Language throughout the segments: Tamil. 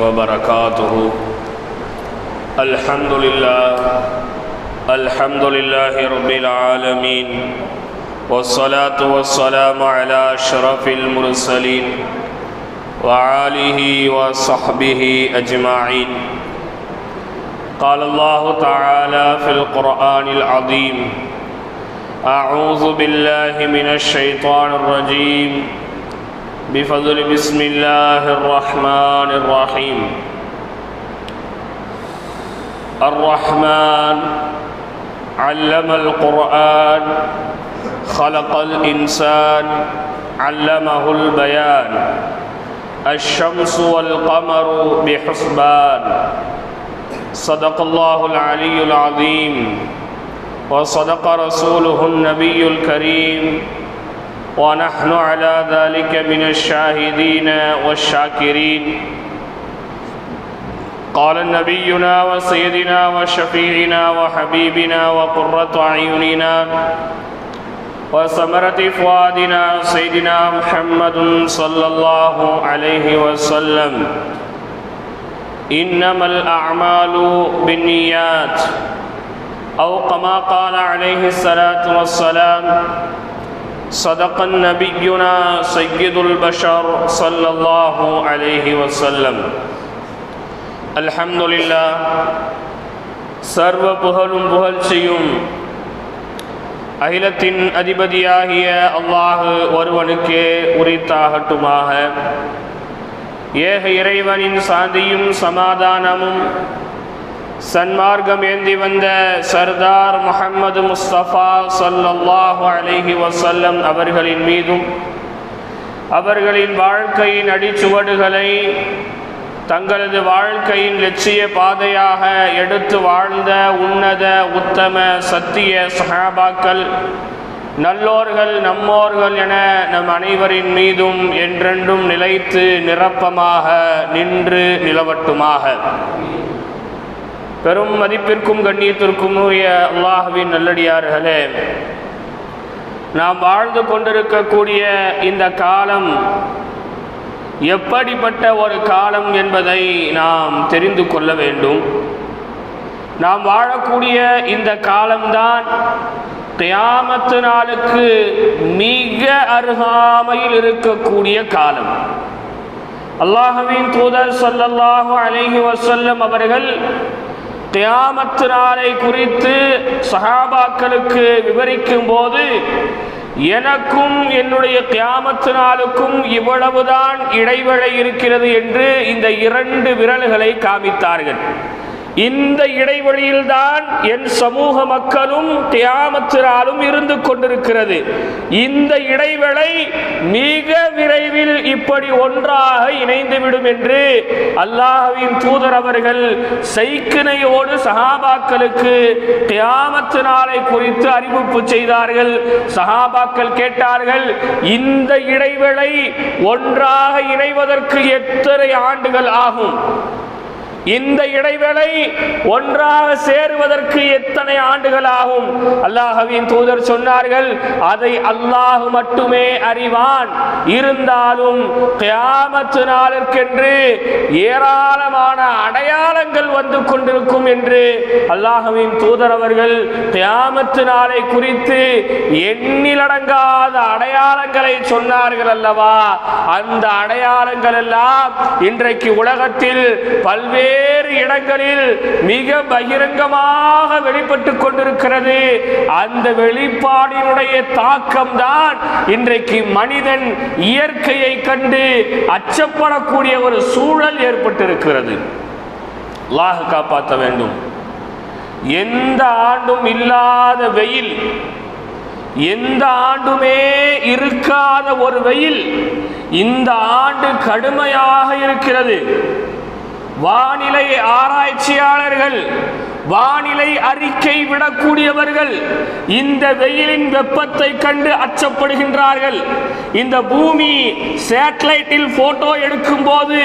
وبركاته. الحمد لله رب العالمين، والصلاة والسلام على أشرف المرسلين وآله وصحبه أجمعين. قال الله تعالى في القرآن العظيم: أعوذ بالله من الشيطان الرجيم، بفضل بسم الله الرحمن الرحيم. الرحمن علم القرآن، خلق الإنسان، علمه البيان. الشمس والقمر بحسبان. صدق الله العلي العظيم، وصدق رسوله النبي الكريم، ونحن على ذلك من الشاهدين والشاكرين. قال نبينا وسيدنا وشفيعنا وحبيبنا وقرة أعيننا وثمرة فؤادنا سيدنا محمد صلى الله عليه وسلم: إنما الأعمال بالنيات، أو كما قال عليه الصلاة والسلام: صدق نبينا سيد البشر صلى الله عليه وسلم. அல்ஹம்துலில்லாஹ். சர்வ புகழும் புகழ்ச்சியும் அகிலத்தின் அதிபதியாகிய அல்லாஹ் ஒருவனுக்கே உரித்தாகட்டுமாக. ஏக இறைவனின் சாந்தியும் சமாதானமும் சன்மார்க்கம் ஏந்தி வந்த சர்தார் முஹம்மது முஸ்தபா ஸல்லல்லாஹு அலைஹி வஸல்லம் அவர்களின் மீதும், அவர்களின் வாழ்க்கையின் அடிச்சுவடுகளை தங்களது வாழ்க்கையின் லட்சிய பாதையாக எடுத்து வாழ்ந்த உன்னத உத்தம சத்திய சஹாபாக்கள், நல்லோர்கள், நம்மோர்கள் என நம் அனைவரின் மீதும் என்றென்றும் நிலைத்து நிரப்பமாக நின்று நிலவட்டுமாக. பெரும் மதிப்பிற்கும் கண்ணியத்திற்கும் உரிய அல்லாஹ்வின் நல்லடியார்களே, நாம் வாழ்ந்து கொண்டிருக்கக்கூடிய இந்த காலம் எப்படிப்பட்ட ஒரு காலம் என்பதை நாம் தெரிந்து கொள்ள வேண்டும். நாம் வாழக்கூடிய இந்த காலம்தான் கியாமத்து நாளுக்கு மிக அருகாமையில் இருக்கக்கூடிய காலம். அல்லாஹ்வின் தூதர் ஸல்லல்லாஹு அலைஹி வஸல்லம் அவர்கள் கியாமத்து நாளை குறித்து சஹாபாக்களுக்கு விவரிக்கும் போது, எனக்கும் என்னுடைய கியாமத்து நாளுக்கும் இவ்வளவுதான் இடைவெளி இருக்கிறது என்று இந்த 2 விரல்களை காமித்தார்கள். இந்த இடைவெளியில்தான் என் சமூக மக்களும் கியாமத்து நாளும் இருந்து கொண்டிருக்கிறது. இந்த இடைவெளி மிக விரைவில் இப்படி ஒன்றாக இணைந்துவிடும் என்று அல்லாஹ்வின் தூதர் அவர்கள் சைக்கினையோடு சஹாபாக்களுக்கு கியாமத்து நாளை குறித்து அறிவிப்பு செய்தார்கள். சஹாபாக்கள் கேட்டார்கள், இந்த இடைவெளி ஒன்றாக இணைவதற்கு எத்தனை ஆண்டுகள் ஆகும்? இந்த இடைவேளை ஒன்றாக சேருவதற்கு எத்தனை ஆண்டுகள் ஆகும்? அல்லாஹ்வின் தூதர் சொன்னார்கள், அதை அல்லாஹ் மட்டுமே அறிவான். இருந்தாலும் கியாமத்து நாளுக்கென்று ஏராளமான அடையாளங்கள் வந்து கொண்டிருக்கும் என்று அல்லாஹ்வின் தூதர் அவர்கள் கியாமத்து நாளை குறித்து எண்ணிலடங்காத அடையாளங்களை சொன்னார்கள் அல்லவா? அந்த அடையாளங்கள் எல்லாம் இன்றைக்கு உலகத்தில் பல்வேறு இடங்களில் மிக பகிரங்கமாக வெளிப்பட்டு கொண்டிருக்கிறது. அந்த வெளிப்பாடினுடைய தாக்கம் தான் இன்றைக்கு மனிதன் இயற்கையை கண்டு அச்சப்படக்கூடிய ஒரு சூழல் ஏற்பட்டிருக்கிறது. அல்லாஹ் காப்பாற்ற வேண்டும். எந்த ஆண்டும் இல்லாத வெயில், எந்த ஆண்டுமே இருக்காத ஒரு வெயில் இந்த ஆண்டு கடுமையாக இருக்கிறது. வானிலை ஆராய்ச்சியாளர்கள் வானிலை அறிக்கை விடக்கூடியவர்கள் இந்த வெயிலின் வெப்பத்தை கண்டு அச்சப்படுகின்றார்கள். இந்த பூமி சேட்டலைட்டில் போட்டோ எடுக்கும் போது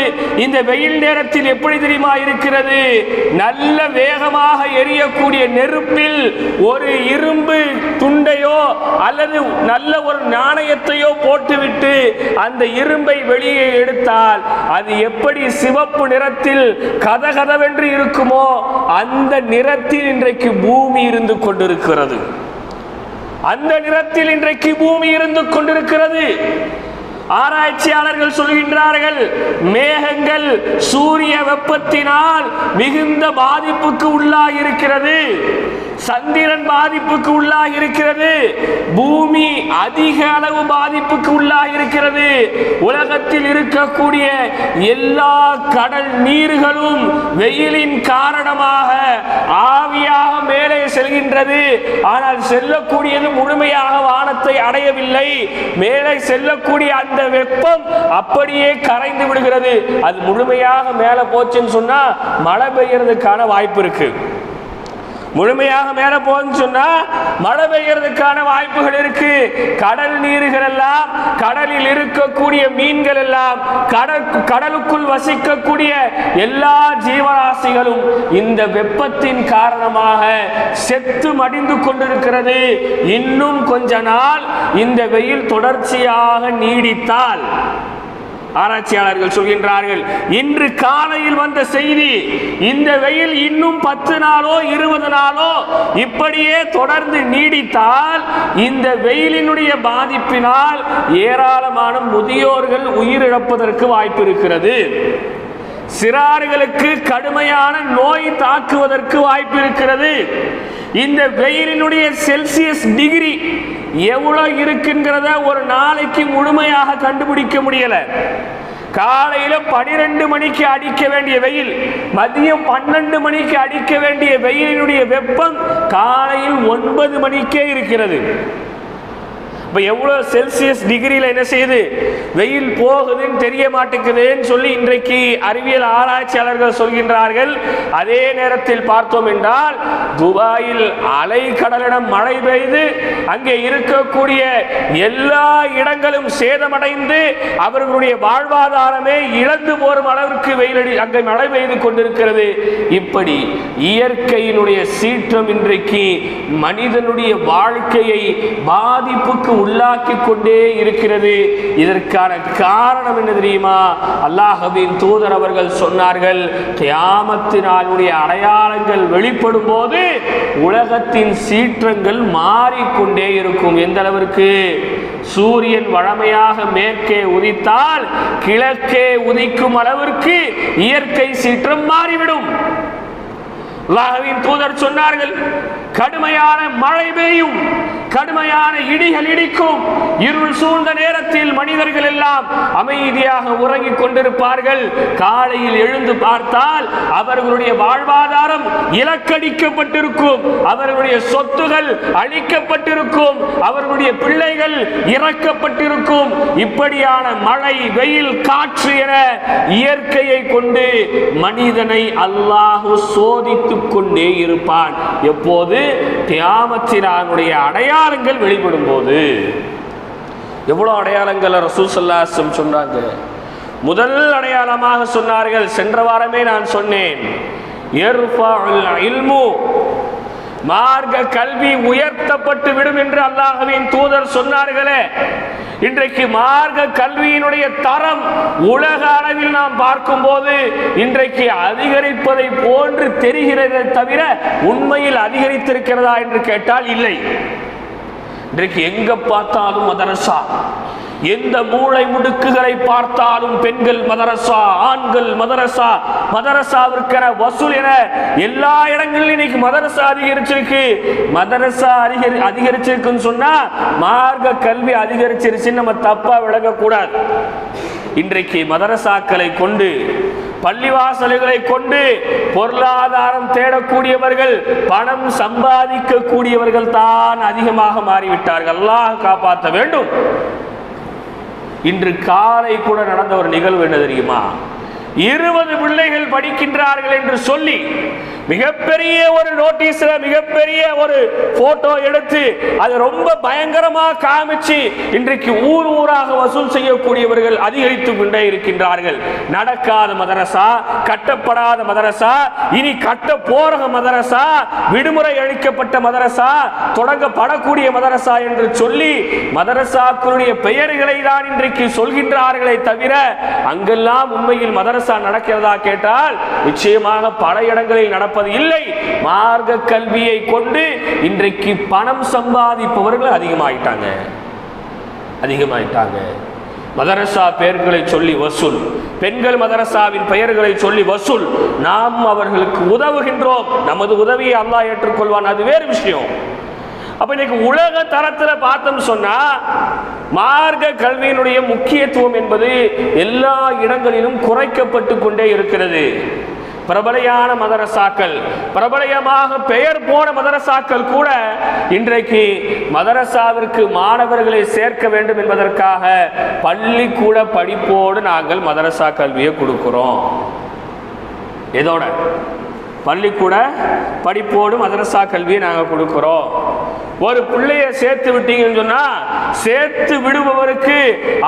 இந்த வெயில் நேரத்தில் எப்படி தெரியுமா இருக்கிறது? நல்ல வேகமாக எரியக்கூடிய நெருப்பில் ஒரு இரும்பு துண்டையோ அல்லது நல்ல ஒரு நாணயத்தையோ போட்டுவிட்டு அந்த இரும்பை வெளியே எடுத்தால் அது எப்படி சிவப்பு நிறத்தில் கதகதவென்று இருக்குமோ அந்த நிறத்தில் இன்றைக்கு பூமி இருந்து கொண்டிருக்கிறது. அந்த நிறத்தில் இன்றைக்கு பூமி இருந்து கொண்டிருக்கிறது. ஆராய்ச்சியாளர்கள் சொல்கின்றார்கள், மேகங்கள் சூரிய வெப்பத்தினால் மிகுந்த பாதிப்புக்கு உள்ளாகி இருக்கிறது, சந்திரன் பாதிப்புக்கு உள்ளாகி இருக்கிறது, பூமி அதிக அளவு பாதிப்புக்கு உள்ளாகி இருக்கிறது. உலகத்தில் இருக்கக்கூடிய எல்லா கடல் நீர்களும் வெயிலின் காரணமாக ஆவியாக மேலே செல்கின்றது. ஆனால் செல்லக்கூடியது முழுமையாக வானத்தை அடையவில்லை. மேலே செல்லக்கூடிய அந்த வெப்பம் அப்படியே கரைந்து விடுகிறது. அது முழுமையாக மேல போச்சுன்னு சொன்னா மழை பெய்யறதுக்கான வாய்ப்பு இருக்கு. முழுமையாக மேல போன்னு சொன்னா மழை பெய்யறதுக்கான வாய்ப்புகள் இருக்கு. கடல் நீர்கள் எல்லாம், கடலில் இருக்கக்கூடிய மீன்கள் எல்லாம், கடலுக்குள் வசிக்கக்கூடிய எல்லா ஜீவராசிகளும் இந்த வெப்பத்தின் காரணமாக செத்து மடிந்து கொண்டிருக்கிறது. இன்னும் கொஞ்ச நாள் இந்த வெயில் தொடர்ச்சியாக நீடித்தால், ஆராய்ச்சியாளர்கள் சொல்கின்றார்கள், இன்று காலையில் வந்த செய்தி, இந்த வெயில் இன்னும் 10 நாளோ 20 நாளோ இப்படியே தொடர்ந்து நீடித்தால் இந்த வெயிலினுடைய பாதிப்பினால் ஏராளமான முதியோர்கள் உயிரிழப்பதற்கு வாய்ப்பு இருக்கிறது. சிறார்களுக்கு கடுமையான நோய் தாக்குவதற்கு வாய்ப்பு இருக்கிறது. இந்த வெயிலினுடைய செல்சியஸ் டிகிரி எவ்வளவு இருக்குங்கிறத ஒரு நாளைக்கு முழுமையாக கண்டுபிடிக்க முடியல. காலையில 12 மணிக்கு அடிக்க வேண்டிய வெயில், மதியம் 12 மணிக்கு அடிக்க வேண்டிய வெயிலினுடைய வெப்பம் காலையில் 9 மணிக்கே இருக்கிறது. எவ்வளவு செல்சியஸ் டிகிரியில் என்ன செய்யுது, வெயில் போகுதுன்னு தெரிய மாட்டேங்குதுன்னு சொல்லி இன்றைக்கு அறிவியல் ஆராய்ச்சியாளர்கள் சொல்கின்றார்கள். அதே நேரத்தில் பார்த்தோம் என்றால் துபாயில் அலைக்கடலிடம் மழை பெய்து அங்கே இருக்கக்கூடிய எல்லா இடங்களும் சேதமடைந்து அவர்களுடைய வாழ்வாதாரமே இழந்து போரும் அளவிற்கு வெயில் அங்கே மழை பெய்து கொண்டிருக்கிறது. இப்படி இயற்கையினுடைய சீற்றம் இன்றைக்கு மனிதனுடைய வாழ்க்கையை பாதிப்புக்கு உள்ளாக்கி கொண்டே இருக்கிறது. இதற்கான காரணம் என்ன தெரியுமா? அல்லாஹ்வின் தூதர் அவர்கள் சொன்னார்கள், கியாமத்தினுடைய அடையாளங்கள் வெளிப்படும் போது உலகத்தின் சீற்றங்கள் மாறிக்கொண்டே இருக்கும். எந்த அளவிற்கு? சூரியன் வழமையாக மேற்கே உதித்தால் கிழக்கே உதிக்கும் அளவிற்கு இயற்கை சீற்றம் மாறிவிடும். அல்லாஹ்வின் தூதர் சொன்னார்கள், கடுமையான மழை பெய்யும், கடுமையான இடிகள் இடிக்கும். இருள் சூழ்ந்த நேரத்தில் மனிதர்கள் எல்லாம் அமைதியாக உறங்கிக் கொண்டிருப்பார்கள். காலையில் எழுந்து பார்த்தால் அவர்களுடைய வாழ்வாதாரம் இலக்கடிக்கப்பட்டிருக்கும், அவர்களுடைய சொத்துகள் அழிக்கப்பட்டிருக்கும், அவர்களுடைய பிள்ளைகள் இறக்கப்பட்டிருக்கும். இப்படியான மழை, வெயில், காற்று என இயற்கையை கொண்டு மனிதனை அல்லாஹ் சோதித்துக் கொண்டே இருப்பான். எப்போது? கியாமத்தினுடைய அடையாளங்கள் வெளிப்படும் போது. எவ்வளவு அடையாளங்கள் ரசூல் ஸல்லல்லாஹு அலைஹி வஸல்லம் சொன்னாங்க. முதல் அடையாளமாக சொன்னார்கள், சென்ற வாரமே நான் சொன்னேன், யர்ஃபஉல் இல்மு, மார்க்க கல்வி உயர்த்தப்பட்டு விடும் என்று அல்லாஹ்வின் தூதர் சொன்னார்களே. இன்றைக்கு மார்க்க கல்வியினுடைய தரம் உலக அளவில் நாம் பார்க்கும் போது இன்றைக்கு அதிகரிப்பதை போன்று தெரிகிறதே தவிர உண்மையில் அதிகரித்திருக்கிறதா என்று கேட்டால் இல்லை. இன்றைக்கு எங்க பார்த்தாலும் மதரசா, எந்த மூளை முடுக்குகளை பார்த்தாலும் பெண்கள் மதரசா, ஆண்கள் மதரசா, மதரசாவிற்கென வசூல் என எல்லா இடங்களிலும் இன்னைக்கு மதரசா அதிகரிச்சிருக்கு. மதரசா அதிகரிச்சிருக்குன்னு சொன்னா மார்க்க கல்வி அதிகரிச்சிருச்சுன்னு நம்ம தப்பா விளங்கக்கூடாது. இன்றைக்கு மதரசாக்களை கொண்டு, பள்ளிவாசல்களை கொண்டு பொருளாதாரம் தேடக்கூடியவர்கள், பணம் சம்பாதிக்க கூடியவர்கள் தான் அதிகமாக மாறிவிட்டார்கள். அல்லாஹ் காப்பாற்ற வேண்டும். இன்று காலை கூட நடந்த ஒரு நிகழ்வு என்ன தெரியுமா? 20 பிள்ளைகள் படிக்கின்றார்கள் என்று சொல்லி மிகப்பெரிய ஒரு நோட்டீஸ்ல மிகப்பெரிய ஒரு போட்டோ எடுத்து அது ரொம்ப பயங்கரமா காமிச்சு இன்றைக்கு ஊர் ஊராக வசூல் செய்யக்கூடியவர்கள் அதிகரித்து கொண்டே இருக்கின்றார்கள். நடக்காத மதரசா, கட்டப்படாத மதரசா, இனி கட்ட போற மதரசா, விடுமுறை அளிக்கப்பட்ட மதரசா, தொடங்கப்படக்கூடிய மதரசா என்று சொல்லி மதரசாக்களுடைய பெயர்களை தான் இன்றைக்கு சொல்கின்றார்களே தவிர அங்கெல்லாம் உண்மையில் மதரசா நடக்கிறதா கேட்டால் நிச்சயமாக பல இடங்களில் நடப்பது இல்லை. மார்க்க கல்வியை கொண்டு இன்றைக்கு பணம் சம்பாதிப்பவர்கள் அதிகமாயிட்டாங்க. மதரசா பெயர்களை சொல்லி வசூல், பெண்கள் மதரசாவின் பெயர்களை சொல்லி வசூல். நாம் அவர்களுக்கு உதவுகின்றோம், நமது உதவியை அல்லாஹ் ஏற்றுக்கொள்வான், அது வேறு விஷயம். அப்ப இன்னைக்கு உலக தரத்தில் பார்த்தோம் சொன்னா மார்க்க கல்வியினுடைய முக்கியத்துவம் என்பது எல்லா இடங்களிலும் குறைக்கப்பட்டு கொண்டே இருக்கிறது. பிரபலையான மதரசாக்கள், பிரபலமாக பெயர் போன மதரசாக்கள் கூட இன்றைக்கு மதரசாவிற்கு மாணவர்களை சேர்க்க வேண்டும் என்பதற்காக பள்ளிக்கூட படிப்போடு நாங்கள் மதரசா கல்வியை கொடுக்கிறோம். இதோட பள்ளிக்கூட படிப்போடு மதரசா கல்வியை நாங்கள் கொடுக்கிறோம். ஒரு பிள்ளைய சேர்த்து விட்டீங்கன்னு சொன்னா சேர்த்து விடுபவருக்கு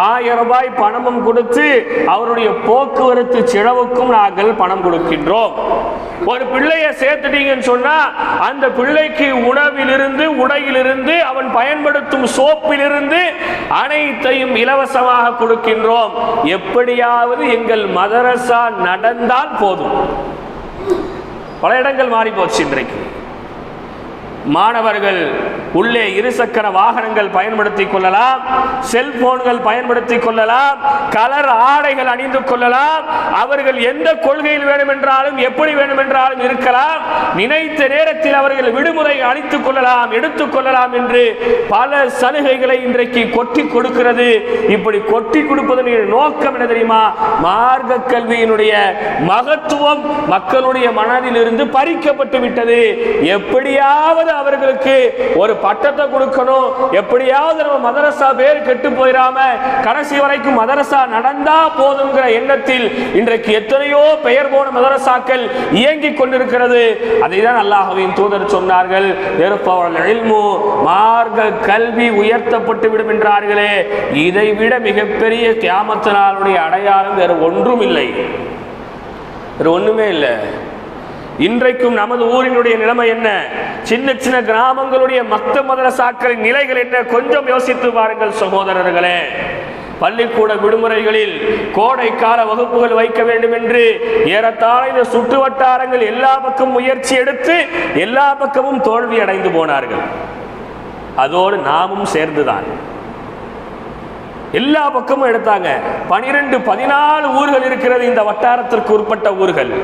1000 ரூபாய் பணமும் கொடுத்து அவருடைய போக்குவரத்து செலவுக்கும் நாங்கள் பணம் கொடுக்கின்றோம். ஒரு பிள்ளைய சேர்த்துட்டீங்கன்னு சொன்னா அந்த பிள்ளைக்கு உணவிலிருந்து, உடையிலிருந்து, அவன் பயன்படுத்தும் சோப்பிலிருந்து அனைத்தையும் இலவசமாக கொடுக்கின்றோம். எப்படியாவது எங்கள் மதரசா நடந்தால் போதும். பல இடங்கள் மாறி போச்சு. இன்றைக்கு மாணவர்கள் உள்ளே இருசக்கர வாகனங்கள் பயன்படுத்திக் கொள்ளலாம், செல்போன்கள் பயன்படுத்திக் கொள்ளலாம், கலர் ஆடைகள் அணிந்து கொள்ளலாம், அவர்கள் எந்த கொள்கையில் வேண்டுமென்றாலும் எப்படி வேண்டுமென்றாலும் இருக்கலாம், நினைத்த நேரத்தில் அவர்கள் விடுமுறை அளித்துக் கொள்ளலாம், எடுத்துக் கொள்ளலாம் என்று பல சலுகைகளை இன்றைக்கு கொட்டி கொடுக்கிறது. இப்படி கொட்டி கொடுப்பதனுடைய நோக்கம் என்ன தெரியுமா? மார்க்க கல்வியினுடைய மகத்துவம் மக்களுடைய மனதில் இருந்து பறிக்கப்பட்டு விட்டது. எப்படியாவது அவர்களுக்கு ஒரு பட்டத்தை கொடுக்கணும், எப்படியாவது நம்ம மதரசா பேர் கெட்டு போயிடாம கடைசி வரைக்கும் மதரசா நடந்தா போதுங்கிற எண்ணத்தில் இன்றைக்கு எத்தனையோ பெயர் போன மதரசாக்கள் இயங்கிக் கொண்டிருக்கிறது. அதை தான் அல்லாஹ்வின் தூதர் சொன்னார்கள், மார்க்க கல்வி உயர்த்தப்பட்டு விடும் என்றார்களே. இதைவிட மிகப்பெரிய கியாமத் நாளுடைய அடையாளம் வேறு ஒன்றும் இல்லை, வேறு ஒண்ணுமே இல்லை. இன்றைக்கும் நமது ஊரினுடைய நிலைமை என்ன? சின்ன சின்ன கிராமங்களுடைய மக்தப் மதரசாக்களின் நிலைகள் என்ன? கொஞ்சம் யோசித்து பாருங்கள் சகோதரர்களே. பள்ளிக்கூட விடுமுறைகளில் கோடைக்கால வகுப்புகள் வைக்க வேண்டும் என்று ஏறத்தாழ இந்த சுற்று வட்டாரங்கள் எல்லா பக்கமும் முயற்சி எடுத்து எல்லா பக்கமும் தோல்வி அடைந்து போனார்கள். அதோடு நாமும் சேர்ந்துதான் எல்லா பக்கமும் எடுத்தாங்க. 12-14 ஊர்கள் இருக்கிறது இந்த வட்டாரத்திற்கு உட்பட்ட ஊர்கள்.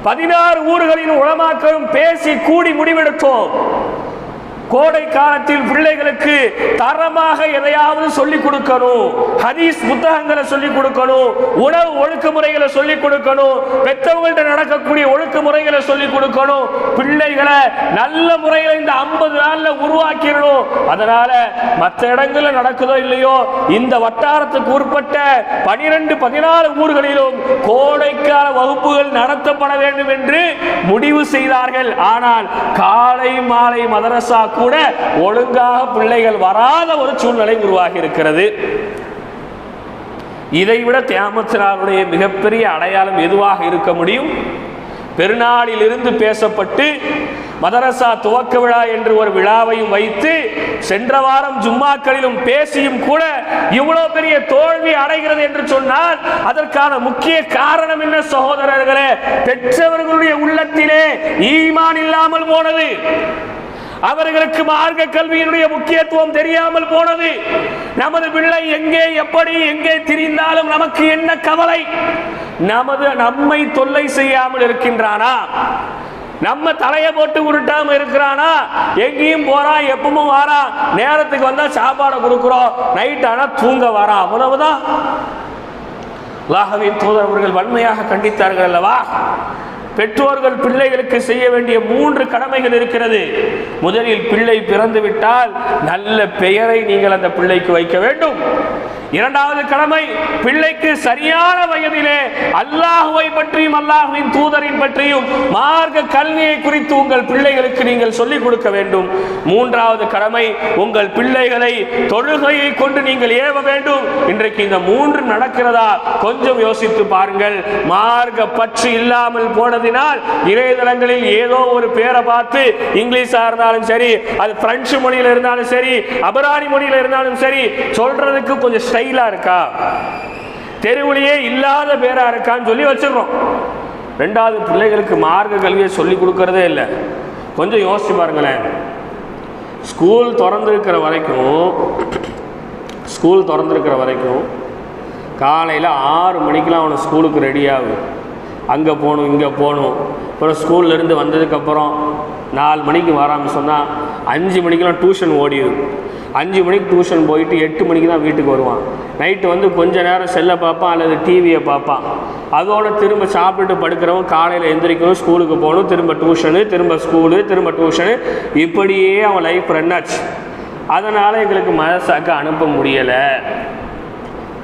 16 ஊர்களின் உலமாக்களும் பேசி கூடி முடிவெடுத்தோம். கோடை காலத்தில் பிள்ளைகளுக்கு தரமாக எதையாவது சொல்லிக் கொடுக்கணும், ஹதீஸ் புத்தகங்களை சொல்லிக் கொடுக்கணும், உணவு ஒழுக்கமுறைகளை சொல்லிக் கொடுக்கணும், பெற்றவங்கள்ட்ட நடக்கக்கூடிய ஒழுக்கமுறைகளை சொல்லிக் கொடுக்கணும், பிள்ளைகளை நல்ல முறையில் இந்த 50 நாள்ல உருவாக்கிடணும். அதனால மற்ற இடங்கள்ல நடக்குதோ இல்லையோ இந்த வட்டாரத்துக்கு உட்பட்ட 12-14 ஊர்களிலும் கோடைக்கால வகுப்புகள் நடத்தப்பட வேண்டும் என்று முடிவு செய்தார்கள். ஆனால் காலை மாலை மதரசா கூட ஒழுங்காக பிள்ளைகள் வராத ஒரு சூழ்நிலை உருவாகி இருக்கிறது. இதைவிட கியாமத் நாளுடைய மிகப்பெரிய அடையாளம் எதுவாக இருக்க முடியும்? பெருநாளில் இருந்து பேசப்பட்டு மதரசா துவக்க விழா என்று ஒரு விழாவையும் வைத்து சென்ற வாரம் ஜும்மாக்களிலும் பேசியும் கூட இவ்வளவு பெரிய தோல்வி அடைகிறது என்று சொன்னால் அதற்கான முக்கிய காரணம் என்ன சகோதரர்களே? பெற்றவர்களுடைய உள்ளத்திலே ஈமான் இல்லாமல் போனது, அவர்களுக்கு மார்க்க கல்வியினுடைய முக்கியத்துவம் தெரியாமல் போனது. நமது பிள்ளை எங்கே எப்படி எங்கே திரிந்தாலும் நமக்கு என்ன கவலை? நம்மை தொல்லை செய்யாமல் இருக்கின்றானா? நம்ம தலையை போட்டு உருட்டாம இருக்கிறானா? எங்கேயும் போறான், எப்பவும் வாரான், நேரத்துக்கு வந்தா சாப்பாடு கொடுக்கிறோம், நைட் ஆனா தூங்க வாரான், அவ்வளவுதான். அல்லாஹ்வின் தூதர் அவர்கள் வன்மையாக கண்டித்தார்கள் அல்லவா? பெற்றோர்கள் பிள்ளைகளுக்கு செய்ய வேண்டிய 3 கடமைகள் இருக்கிறது. முதலில் பிள்ளை பிறந்து விட்டால் நல்ல பெயரை நீங்கள் அந்த பிள்ளைக்கு வைக்க வேண்டும். இரண்டாவது கடமை, பிள்ளைக்கு சரியான வயதிலே அல்லாஹ்வை பற்றியும் அல்லாஹ்வின் தூதரின் பற்றியும் மார்க்க கல்வியை குறித்து உங்கள் பிள்ளைகளுக்கு நீங்கள் சொல்லிக் கொடுக்க வேண்டும். மூன்றாவது கடமை, உங்கள் பிள்ளைகளை தொழுகையை கொண்டு நீங்கள் ஏவ வேண்டும். இன்றைக்கு இந்த மூன்று நடக்கிறதா கொஞ்சம் யோசித்து பாருங்கள். மார்க்க பற்று இல்லாமல் போனதினால் இணையதளங்களில் ஏதோ ஒரு பேரை பார்த்து இங்கிலீஷா இருந்தாலும் சரி, அது பிரெஞ்சு மொழியில் இருந்தாலும் சரி, அபராணி மொழியில் இருந்தாலும் சரி, சொல்றதுக்கு கொஞ்சம் ஸ்டைலா இருக்கா, தெருவிலேயே இல்லாத பேரா இருக்கான்னு சொல்லி வச்சிடறோம். ரெண்டாவது, பிள்ளைகளுக்கு மார்க்க கல்வியை சொல்லி கொடுக்கறதே இல்லை. கொஞ்சம் யோசிச்சு பாருங்களேன். ஸ்கூல் திறந்திருக்கிற வரைக்கும் காலையில் 6 மணிக்கெலாம் அவனை ஸ்கூலுக்கு ரெடி ஆகும். அங்கே போகணும், இங்கே போகணும். அப்புறம் ஸ்கூல்லேருந்து வந்ததுக்கப்புறம் 4 மணிக்கு வராமல் சொன்னால் 5 மணிக்கெலாம் டியூஷன் ஓடிடும். 5 மணிக்கு டியூஷன் போயிட்டு 8 மணிக்கு தான் வீட்டுக்கு வருவான். நைட்டு வந்து கொஞ்ச நேரம் செல்லை பார்ப்பான் அல்லது டிவியை பார்ப்பான். அதோட திரும்ப சாப்பிட்டுட்டு படுக்கிறவன் காலையில் எந்திரிக்கணும், ஸ்கூலுக்கு போகணும், திரும்ப டியூஷனு, திரும்ப ஸ்கூலு, திரும்ப டியூஷனு, இப்படியே அவன் லைஃப் ரன் ஆச்சு. அதனால் எங்களுக்கு மதரசாக்கு அனுப்ப முடியலை.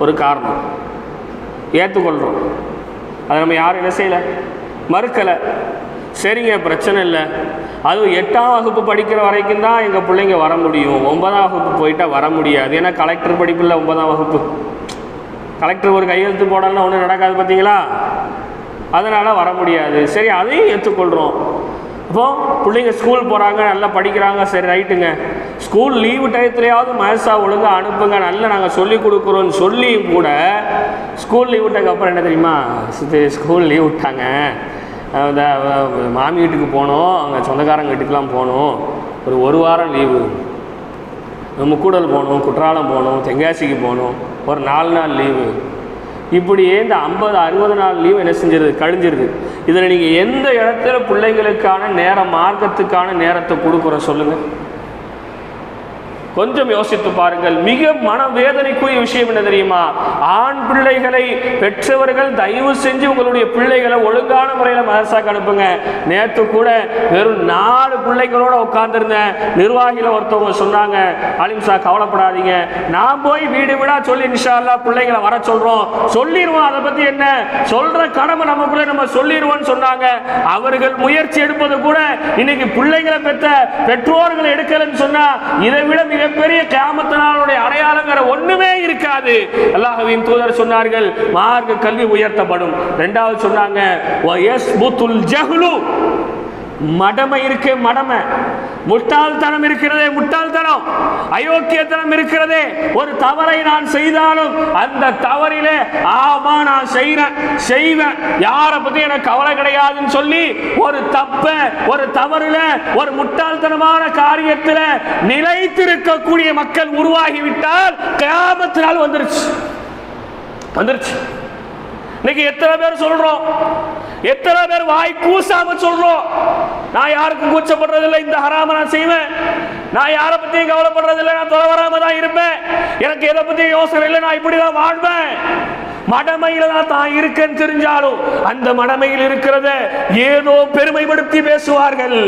ஒரு காரணம் ஏற்றுக்கொள்கிறோம். அதை நம்ம யாரும் என்ன செய்யலை, மறுக்கலை. சரிங்க, பிரச்சனை இல்லை. அதுவும் 8ஆம் வகுப்பு படிக்கிற வரைக்கும் தான் எங்கள் பிள்ளைங்க வர முடியும். 9ஆம் வகுப்பு போயிட்டால் வர முடியாது. ஏன்னா கலெக்டர் படிப்பில்லை 9ஆம் வகுப்பு. கலெக்டர் ஒரு கையெழுத்து போடலாம் ஒன்றும் நடக்காது, பார்த்தீங்களா? அதனால் வர முடியாது. சரி, அதையும் ஏற்றுக்கொள்கிறோம். அப்போது பிள்ளைங்க ஸ்கூல் போகிறாங்க, நல்லா படிக்கிறாங்க, சரி ரைட்டுங்க. ஸ்கூல் லீவு டயத்துலையாவது மதரசா ஒழுங்காக அனுப்புங்க, நல்லா நாங்கள் சொல்லிக் கொடுக்குறோன்னு சொல்லி கூட ஸ்கூல் லீவ் விட்டதுக்கு அப்புறம் என்ன தெரியுமா, ஸ்கூல் லீவ் விட்டாங்க, மாமி வீட்டுக்கு போனோம், அங்கே சொந்தக்காரங்க வீட்டுக்கெலாம் போனோம், ஒரு வாரம் லீவு, முக்கூடல் போகணும், குற்றாலம் போகணும், தென்காசிக்கு போகணும், ஒரு 4 நாள் லீவு. இப்படியே இந்த 50-60 நாள் லீவ் என்ன செஞ்சிருது, கழிஞ்சிருது. இதில் நீங்கள் எந்த இடத்துல பிள்ளைங்களுக்கான நேரம், மார்க்கத்துக்கான நேரத்தை கொடுக்குற சொல்லுங்கள். கொஞ்சம் யோசித்து பாருங்கள். மிக மனவேதனைக்குரிய விஷயம் என்ன தெரியுமா, ஆண் பிள்ளைகளை பெற்றவர்கள் தயவு செஞ்சு உங்களுடைய பிள்ளைகளை ஒழுங்கான முறையில் மதரசாக்கு அனுப்புங்க. நேற்று கூட வெறும் 4 பிள்ளைகளோட உட்கார்ந்துருந்தேன். நிர்வாகியில் ஒருத்தவங்க சொன்னாங்க, அலிம்சா கவலைப்படாதீங்க, நான் போய் வீடு விடா சொல்லி இன்ஷா அல்லாஹ் பிள்ளைகளை வர சொல்றோம், சொல்லிடுவோம், அதை பத்தி என்ன சொல்ற கடமை நமக்குள்ள நம்ம சொல்லிடுவோம்னு சொன்னாங்க. அவர்கள் முயற்சி எடுப்பது கூட இன்னைக்கு பிள்ளைகளை பெற்ற பெற்றோர்கள் எடுக்கலன்னு சொன்னா இதை விட மிகப்பெரிய கியாமத் நாளுடைய அடையாளம் வேற ஒண்ணுமே இருக்காது. அல்லாஹ்வின் தூதர் சொன்னார்கள், மார்க்க கல்வி உயர்த்தப்படும். இரண்டாவது சொன்னாங்க, வயஸ்புத்துல் ஜஹ்லு, மடமை இருக்கே, மடமை, முட்டாள்தனம் இருக்கிறதே, முட்டாள்தனம், அயோக்கியத்தனம் இருக்கிறதே. ஒரு தவறை நான் செய்தாலும் அந்த தவறிலே ஆமா நான் செய்வேன், யாரை பத்தி எனக்கு கவலை கிடையாதுன்னு சொல்லி ஒரு தப்ப, ஒரு தவறுல, ஒரு முட்டாள்தனமான காரியத்தில் நிலைத்திருக்கக்கூடிய மக்கள் உருவாகிவிட்டால் கியாமத் நாள் வந்துருச்சு. இன்னைக்கு எத்தனை பேர் சொல்றோம், எத்தனை பேர் வாய் கூசாம சொல்றோம், நான் யாருக்கும் கூச்சப்படுறதில்லை, இந்த ஹராம நான் செய்வேன், நான் யாரை பத்தியும் கவலைப்படுறதில்லை, நான் தொலை வராம தான் இருப்பேன், எனக்கு எதை பத்தியும் யோசனை இல்லை, நான் இப்படிதான் வாழ்வேன். மடமையில தான் இருக்கேன்னு தெரிஞ்சாலும் அந்த மடமையில் இருக்கிறத ஏதோ பெருமைப்படுத்தி பேசுவார்கள்.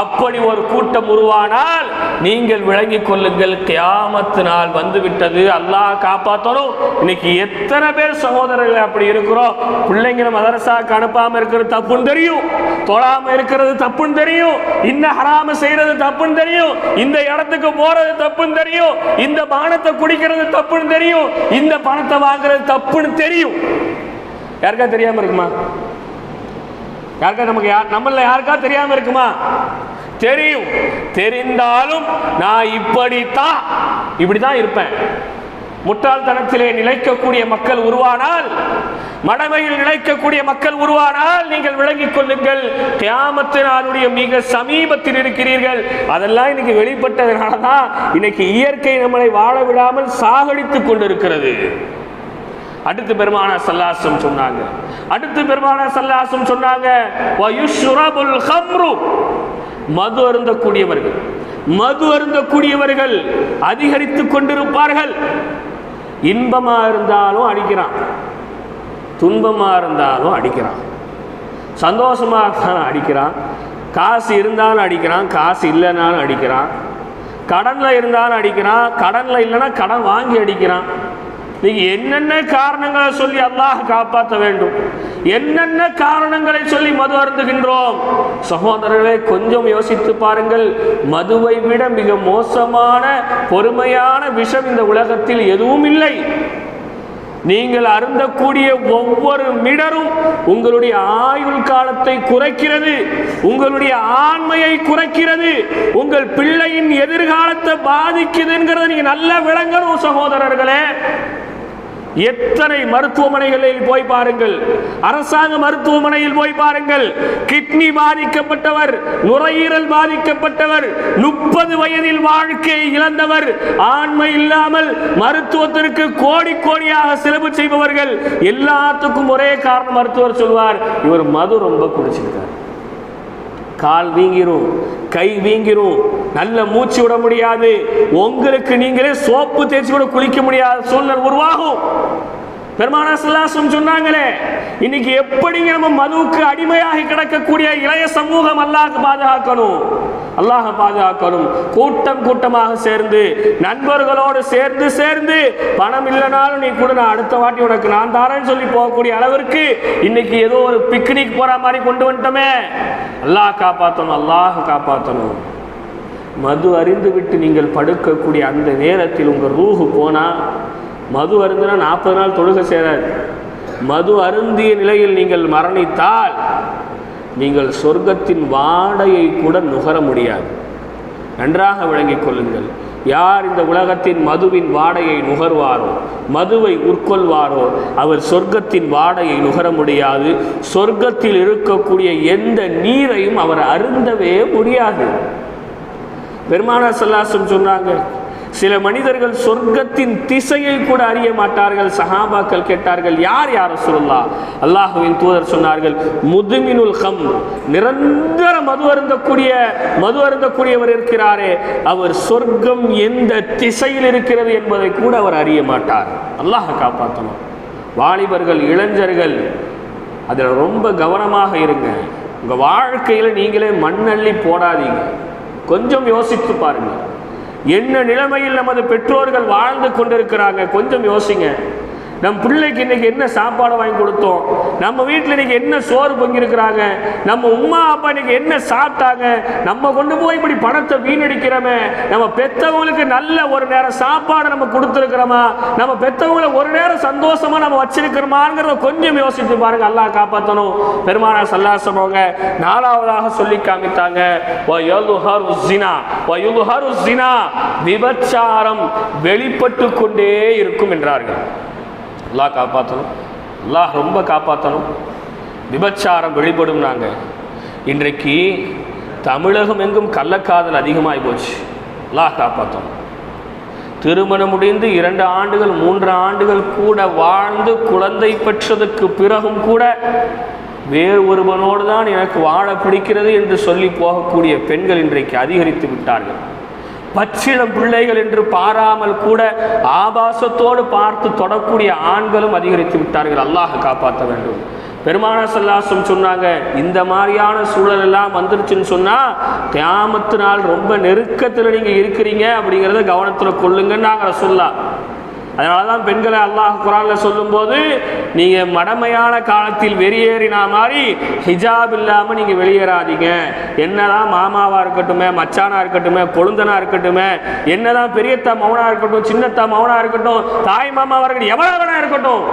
அப்படி ஒரு கூட்டம் உருவானால் நீங்கள் விளங்கிக் கொள்ளுங்கள், கியாமத் நாள் வந்துவிட்டது. அல்லாஹ் காப்பாற்றணும். இன்னைக்கு எத்தனை பேர் சகோதரர்கள் அப்படி இருக்கிறோம், பிள்ளைங்களை மதரசாக்கு அனுப்பாம இருக்கிறது தப்புன்னு தெரியும், தொழாம இருக்கிறது தப்புன்னு தெரியும், இந்த ஹராம செய்யறது தப்புன்னு தெரியும், இந்த இடத்துக்கு போறது தப்புன்னு தெரியும், இந்த பானத்தை குடிக்கிறது தப்புன்னு தெரியும், இந்த பணத்தை வாங்குறது தப்புன்னு தெரியும். யாருக்கா தெரியாம இருக்குமா? யாருக்கா நமக்கு நம்மள யாருக்கா தெரியாம இருக்குமா? தெரியும். தெரிந்தாலும் நான் இப்படித்தான் இருப்பேன். முட்டாள்தனத்திலே நிலைக்கக்கூடிய மக்கள் உருவானால், மடமையில் நிலைக்கக்கூடிய மக்கள் உருவானால் நீங்கள் விளங்கிக் கொள்ளுங்கள், கியாமத் நாளுடைய மிக சமீபத்தில் இருக்கிறீர்கள். அதெல்லாம் இன்னைக்கு வெளிப்பட்டதனாலதான் இன்னைக்கு இயற்கை நம்மளை வாழ விடாமல் சாகடித்துக் கொண்டிருக்கிறது. அடுத்து பெருமானார் ஸல்லல்லாஹு சொன்னாங்க, வயுஷ்ரபுல் ஹம்ரு, மது அருந்தக்கூடியவர்கள் அதிகரித்துக் கொண்டிருப்பார்கள். இன்பமா இருந்தாலும் அடிக்கிறான், துன்பமா இருந்தாலும் அடிக்கிறான், சந்தோஷமா இருந்தாலும் அடிக்கிறான், காசு இருந்தாலும் அடிக்கிறான், காசு இல்லைனாலும் அடிக்கிறான், கடன்ல இருந்தாலும் அடிக்கிறான், கடன்ல இல்லைன்னா கடன் வாங்கி அடிக்கிறான். நீங்க என்னென்ன காரணங்களை சொல்லி அல்லாஹ் காப்பாற்ற வேண்டும், என்னென்ன காரணங்களை சொல்லி மது அருந்துகின்றோம். சகோதரர்களே, கொஞ்சம் யோசித்து பாருங்கள். மதுவை விட மிக மோசமான பொறுமையான விஷம் இந்த உலகத்தில் எதுவும் இல்லை. நீங்கள் அருந்தக்கூடிய ஒவ்வொரு மிடரும் உங்களுடைய ஆயுள் காலத்தை குறைக்கிறது, உங்களுடைய ஆண்மையை குறைக்கிறது, உங்கள் பிள்ளையின் எதிர்காலத்தை பாதிக்குதுங்கிறத நீங்க நல்லா விளங்கணும் சகோதரர்களே. எத்தனை மருத்துவமனைகளில் போய் பாருங்கள், அரசாங்க மருத்துவமனையில் போய் பாருங்கள். கிட்னி பாதிக்கப்பட்டவர், நுரையீரல் பாதிக்கப்பட்டவர், 30 வயதில் வாழ்க்கையை இழந்தவர், ஆண்மை இல்லாமல் மருத்துவத்திற்கு கோடி கோடியாக செலவு செய்பவர்கள், எல்லாத்துக்கும் ஒரே காரணம் மருத்துவர் சொல்வார், இவர் மது ரொம்ப குடிச்சிருக்கார். கால் வீங்கிரும், கை வீங்கிரும், நல்ல மூச்சு விட முடியாது, உங்களுக்கு நீங்களே சோப்பு தேய்ச்சி கூட குளிக்க முடியாத சூழ்நிலை உருவாகும். பெருமானார் ஸல்லல்லாஹு அலைஹி வஸல்லம் சொன்னாங்களே, இன்னைக்கு எப்படிங்க நம்ம மதுவுக்கு அடிமையாகி கிடக்கக்கூடிய இளைய சமூகம் அல்லாஹ் பாதுகாக்கணும், அல்லாஹ் பாதுகாக்கணும். கூட்டம் கூட்டமாக சேர்ந்து, நண்பர்களோடு சேர்ந்து பணம் இல்லைனாலும் நீ கூட நான் அடுத்த வாட்டி உனக்கு நான் தாரேன்னு சொல்லி போகக்கூடிய அளவிற்கு இன்னைக்கு ஏதோ ஒரு பிக்னிக் போற மாதிரி கொண்டு வந்துட்டோமே. அல்லாஹ் காப்பாற்றணும், அல்லாஹ் காப்பாற்றணும். மது அறிந்து விட்டு நீங்கள் படுக்கக்கூடிய அந்த நேரத்தில் உங்கள் ரூஹு போனா, மது அருந்தினா 40 நாள் தொழுகை சேராது. மது அருந்திய நிலையில் நீங்கள் மரணித்தால் நீங்கள் சொர்க்கத்தின் வாடையை கூட நுகர முடியாது. நன்றாக விளங்கிக் கொள்ளுங்கள். யார் இந்த உலகத்தின் மதுவின் வாடையை நுகர்வாரோ, மதுவை உட்கொள்வாரோ, அவர் சொர்க்கத்தின் வாடையை நுகர முடியாது. சொர்க்கத்தில் இருக்கக்கூடிய எந்த நீரையும் அவர் அருந்தவே முடியாது. பெருமானார் ஸல்லல்லாஹு அலைஹி வஸல்லம் சொன்னாங்க, சில மனிதர்கள் சொர்க்கத்தின் திசையை கூட அறிய மாட்டார்கள். சஹாபாக்கள் கேட்டார்கள், யார் யார் ரசூலுல்லாஹ்? அல்லாஹ்வின் தூதர் சொன்னார்கள், முதுமினுல் கம், நிரந்தர மது அருந்தக்கூடியவர் இருக்கிறாரே, அவர் சொர்க்கம் எந்த திசையில் இருக்கிறது என்பதை கூட அவர் அறிய மாட்டார். அல்லாஹ் காப்பாற்றணும். வாலிபர்கள், இளைஞர்கள், அதில் ரொம்ப கவனமாக இருங்க. உங்கள் வாழ்க்கையில் நீங்களே மண்ணள்ளி போடாதீங்க. கொஞ்சம் யோசித்து பாருங்க, என்ன நிலைமையில் நமது பெற்றோர்கள் வாழ்ந்து கொண்டிருக்கிறாங்க. கொஞ்சம் யோசிங்க. நம் பிள்ளைக்கு இன்னைக்கு என்ன சாப்பாடு வாங்கி கொடுத்தோம், நம்ம வீட்டில் இன்னைக்கு என்ன சோறு பொங்கியிருக்கிறாங்க, நம்ம உமா அப்பா இன்னைக்கு என்ன சாப்பிட்டாங்க, நம்ம கொண்டு போய் இப்படி பணத்தை வீணடிக்கிறோமே, நம்ம பெற்றவங்களுக்கு நல்ல ஒரு நேரம் சாப்பாடு நம்ம கொடுத்துருக்கிறோமா, நம்ம பெற்றவங்களை ஒரு நேரம் சந்தோஷமா நம்ம வச்சிருக்கிறோமாங்கிறத கொஞ்சம் யோசித்து பாருங்க. அல்லாஹ் காப்பாற்றணும். பெருமானார் ஸல்லல்லாஹு அலைஹி வஸல்லம் 4வதாக சொல்லி காமித்தாங்க, விபச்சாரம் வெளிப்பட்டு கொண்டே இருக்கும் என்றார்கள். அல்லாஹ் காப்பாற்றணும், அல்லாஹ் ரொம்ப காப்பாற்றணும். விபச்சாரம் வெளிப்படும். நாங்கள் இன்றைக்கு தமிழகம் எங்கும் கள்ளக்காதல் அதிகமாகி போச்சு. அல்லாஹ் காப்பாற்றணும். திருமணம் முடிந்து 2 ஆண்டுகள் 3 ஆண்டுகள் கூட வாழ்ந்து குழந்தை பெற்றதுக்கு பிறகும் கூட வேறு ஒருவனோடு தான் எனக்கு வாழ பிடிக்கிறது என்று சொல்லி போகக்கூடிய பெண்கள் இன்றைக்கு அதிகரித்து விட்டார்கள். பச்சிளம் பிள்ளைகள் என்று பாராமல் கூட ஆபாசத்தோடு பார்த்து தொடக்கூடிய ஆண்களும் அதிகரித்து விட்டார்கள். அல்லாஹ் காப்பாற்ற வேண்டும். பெருமானார் ஸல்லல்லாஹு அலைஹி வஸல்லம் சொன்னாங்க, இந்த மாதிரியான சூழல் எல்லாம் வந்துருச்சுன்னு சொன்னா கியாமத்து நாள் ரொம்ப நெருக்கத்தில் நீங்க இருக்கிறீங்க அப்படிங்கிறத கவனத்தில் கொள்ளுங்கன்னாங்க ரசூலுல்லாஹ். அதனால தான் பெண்களை அல்லாஹ் குர்ஆன்ல சொல்லும்போது, நீங்க மடமையான காலத்தில் வெளியேறினா மாதிரி ஹிஜாப் இல்லாமல் நீங்க வெளியேறாதீங்க. என்னதான் மாமாவா இருக்கட்டுமே, மச்சானா இருக்கட்டுமே, கொழுந்தனா இருக்கட்டுமே, என்னதான் பெரியத்தா மௌனா இருக்கட்டும், சின்னத்தா மௌனா இருக்கட்டும், தாய் மாமாவா இருக்கட்டும், எவ்வளவு இருக்கட்டும்,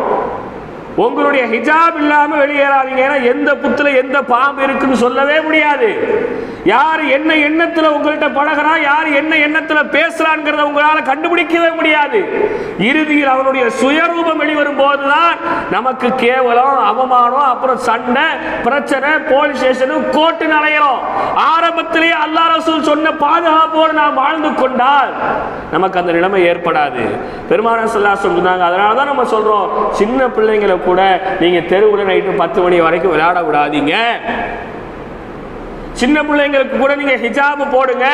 உங்களுடைய ஹிஜாப் இல்லாமல் வெளியேறாதீங்க. ஏன்னா எந்த புத்துல எந்த பாம்பு இருக்குன்னு சொல்லவே முடியாது. யார் என்ன எண்ணத்தில் உங்கள்கிட்ட பழகிறா, யார் என்ன எண்ணத்தில் பேசுறாங்கிறத உங்களால் கண்டுபிடிக்கவே முடியாது. இறுதியில் அவனுடைய சுயரூபம் வெளிவரும் போதுதான் நமக்கு கேவலம், அவமானம், அப்புறம் சண்டை, பிரச்சனை, போலீஸ் ஸ்டேஷனும் கோர்ட்டு அலைகிறோம். ஆரம்பத்திலேயே அல்லாஹ் ரசூல் சொன்ன பாதுகாப்போடு நாம் வாழ்ந்து கொண்டால் நமக்கு அந்த நிலைமை ஏற்படாது. பெருமானார் ஸல்லல்லாஹு அலைஹி வஸல்லம் சொன்னாங்க. அதனால தான் நம்ம சொல்றோம், சின்ன பிள்ளைங்களை கூட நீங்க தெருவுல நைட்டு 10 மணி வரைக்கும் விளையாட விடாதீங்க. சின்ன பிள்ளைங்களுக்கு கூட நீங்க ஹிஜாப் போடுங்க.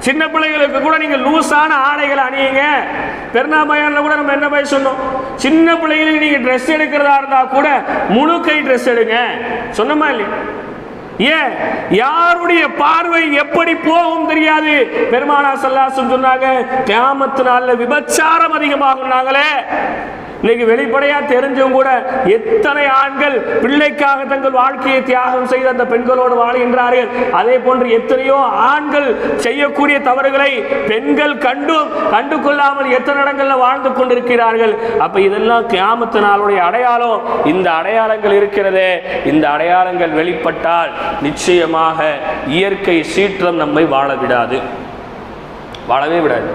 சின்ன பிள்ளைகளுக்கு கூட நீங்க லூசான ஆடைகளை அணியுங்க. பெருநா பயான்ல கூட நம்ம என்ன போய் சொன்னோம், சின்ன பிள்ளைகளுக்கு நீங்க ட்ரெஸ் எடுக்கிறதா இருந்தா கூட முழு கை ட்ரெஸ் எடுங்க சொன்னோமா இல்லையா? ஏன் யாருடைய பார்வை எப்படி போகும் தெரியாது. பெருமானார் ஸல்லல்லாஹு அலைஹி வஸல்லம் சொன்னாங்க, கியாமத் நாள்ல விபச்சாரம் அதிகமாகும்னாங்களே. இன்னைக்கு வெளிப்படையா தெரிஞ்சவங்க கூட எத்தனை ஆண்கள் பிள்ளைக்காக தங்கள் வாழ்க்கையை தியாகம் செய்து அந்த பெண்களோடு வாழ்கின்றார்கள். அதே போன்று எத்தனையோ ஆண்கள் செய்யக்கூடிய தவறுகளை பெண்கள் கண்டு கொள்ளாமல் எத்தனை இடங்கள்ல வாழ்ந்து கொண்டிருக்கிறார்கள். அப்ப இதெல்லாம் கியாமத் நாளுடைய அடையாளம். இந்த அடையாளங்கள் இருக்கிறதே, இந்த அடையாளங்கள் வெளிப்பட்டால் நிச்சயமாக இயற்கை சீற்றம் நம்மை வாழ விடாது, வாழவே விடாது.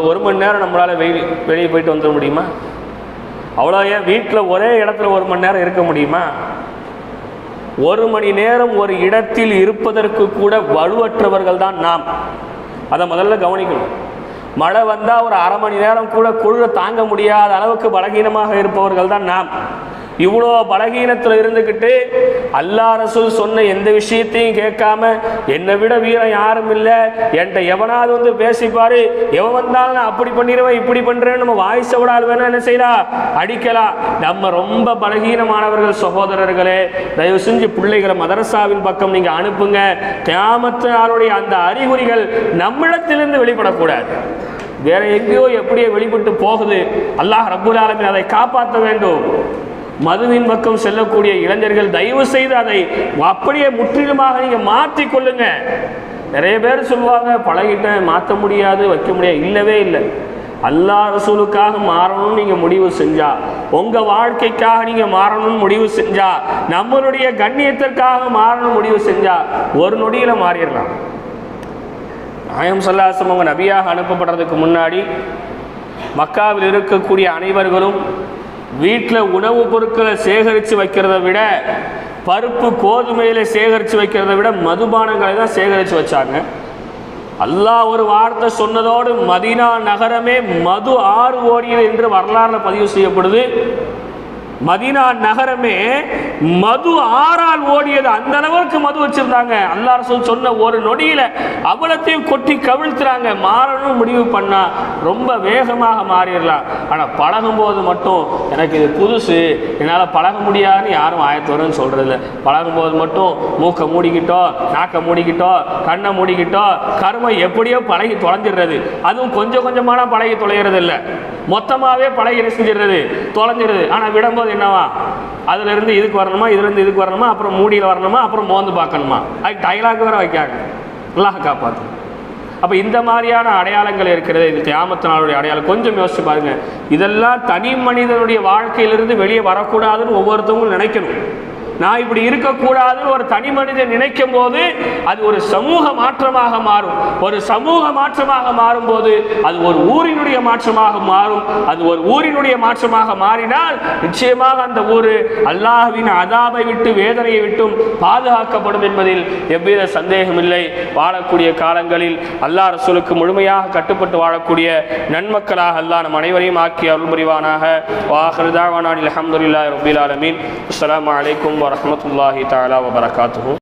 ஒரு மணி நேரம் நம்மளால் வெளியே போயிட்டு வந்துட முடியுமா? அவ்வளோ ஏன் வீட்டில் ஒரே இடத்துல ஒரு மணி நேரம் இருக்க முடியுமா? ஒரு மணி நேரம் ஒரு இடத்தில் இருப்பதற்கு கூட வலுவற்றவர்கள் தான் நாம். அதை முதல்ல கவனிக்கணும். மழை வந்தால் ஒரு அரை மணி நேரம் கூட குளிர தாங்க முடியாத அளவுக்கு பலகீனமாக இருப்பவர்கள் தான் நாம். இவ்வளோ பலகீனத்தில் இருந்துக்கிட்டு அல்லாஹ் ரசூல் சொன்ன எந்த விஷயத்தையும் கேட்காம, என்னை விட வீரம் யாரும் இல்லை, என்கிட்ட எவனாவது வந்து பேசிப்பாரு, எவன் வந்தாலும் நான் அப்படி பண்ணிடுவேன் இப்படி பண்ணுறேன்னு நம்ம வாய்ஸை விடாது வேணா என்ன செய்யலாம், அடிக்கலாம். நம்ம ரொம்ப பலகீனமானவர்கள் சகோதரர்களே. தயவு செஞ்சு பிள்ளைகளை மதரசாவின் பக்கம் நீங்கள் அனுப்புங்க. கியாமத் நாளுடைய அந்த அறிகுறிகள் நம்மிடத்திலிருந்து வெளிப்படக்கூடாது, வேற எங்கேயோ எப்படியோ வெளிப்பட்டு போகுது. அல்லாஹ் ரப்புல் ஆலமீன் அதை காப்பாற்ற வேண்டும். மதுவின் பக்கம் செல்லக்கூடிய இளைஞர்கள் தயவு செய்து அதை அப்படியே முற்றிலுமாக நீங்க மாற்றி கொள்ளுங்க. நிறைய பேர் சொல்லுவாங்க, பழகிட்டேன் மாற்ற முடியாது வைக்க முடியாது. இல்லவே இல்லை. அல்லாஹ் ரசூலுக்காக மாறணும்னு நீங்க முடிவு செஞ்சா, உங்க வாழ்க்கைக்காக நீங்க மாறணும்னு முடிவு செஞ்சா, நம்மளுடைய கண்ணியத்திற்காக மாறணும் முடிவு செஞ்சா ஒரு நொடியில மாறிடலாம். நாயகம் ஸல்லல்லாஹு அலைஹி வஸல்லம் நபியாக அனுப்பப்படுறதுக்கு முன்னாடி மக்காவில் இருக்கக்கூடிய அனைவர்களும் வீட்டில் உணவுப் பொருட்களை சேகரித்து வைக்கிறத விட, பருப்பு கோதுமையில சேகரித்து வைக்கிறத விட மதுபானங்களை தான் சேகரித்து வச்சாங்க. அல்லாஹ் ஒரு வார்த்தை சொன்னதோடு மதீனா நகரமே மது ஆறு ஓடியது என்று வரலாறுல பதிவு செய்யப்படுது. மதீனா நகரமே மது ஆறால் ஓடியது, அந்த அளவுக்கு மது வச்சிருந்தாங்க. அல்லாஹ் ரசூல் சொன்ன ஒரு நொடியில அவ்வளத்தையும் கொட்டி கவிழ்த்துறாங்க. மாறணும் முடிவு பண்ணா ரொம்ப வேகமாக மாறிடலாம். ஆனா பழகும் போது மட்டும் எனக்கு இது புதுசு, என்னால் பழக முடியாதுன்னு யாரும் ஆயத்தோரன்னு சொல்றது இல்லை. பழகும் போது மட்டும் மூக்கை மூடிக்கிட்டோ, நாக்கை மூடிக்கிட்டோ, கண்ணை மூடிக்கிட்டோ கருமை எப்படியோ பழகி தொலைஞ்சிடுறது. அதுவும் கொஞ்சம் கொஞ்சமான பழகி தொலைகிறது இல்லை, மொத்தமாகவே பழகி செஞ்சிடுறது, தொலைஞ்சிடுது. ஆனால் விடும்போது என்னவா, அதுல இருந்து இதுக்கு வரணுமா, இதுல இருந்து இதுக்கு வரணுமா, அப்புறம் மூடியில் வரணுமா, அப்புறம் மோந்து பார்க்கணுமா, அது டைலாக் வேற வைக்காங்க. அல்லாஹ் காப்பாற்று. அப்ப இந்த மாதிரியான அடையாளங்கள் இருக்கிறது. இது கியாமத் நாளுடைய அடையாளம். கொஞ்சம் யோசிச்சு பாருங்க. இதெல்லாம் தனி மனிதனுடைய வாழ்க்கையிலிருந்து வெளியே வரக்கூடாதுன்னு ஒவ்வொருத்தவங்களும் நினைக்கணும். நான் இப்படி இருக்கக்கூடாதுன்னு ஒரு தனி மனிதன் நினைக்கும் போது அது ஒரு சமூக மாற்றமாக மாறும். ஒரு சமூக மாற்றமாக மாறும் போது அது ஒரு ஊரினுடைய மாற்றமாக மாறும். அது ஒரு ஊரினுடைய மாற்றமாக மாறினால் நிச்சயமாக அந்த ஊர் அல்லாஹ்வின் அதாபை விட்டு, வேதனையை விட்டும் பாதுகாக்கப்படும் என்பதில் எவ்வித சந்தேகம் இல்லை. வாழக்கூடிய காலங்களில் அல்லாஹ் ரசூலுக்கு முழுமையாக கட்டுப்பட்டு வாழக்கூடிய நன்மக்களாக அல்லாஹ் நம் அனைவரையும் ஆக்கி அருள் புரிவானாக. வாஹிரு தஅவானா அல்ஹம்துலில்லாஹி ரப்பில் ஆலமீன். அஸ்ஸலாமு அலைக்கும் வரஹ்மத்துல்லாஹி தஆலா வபரகாத்துஹு.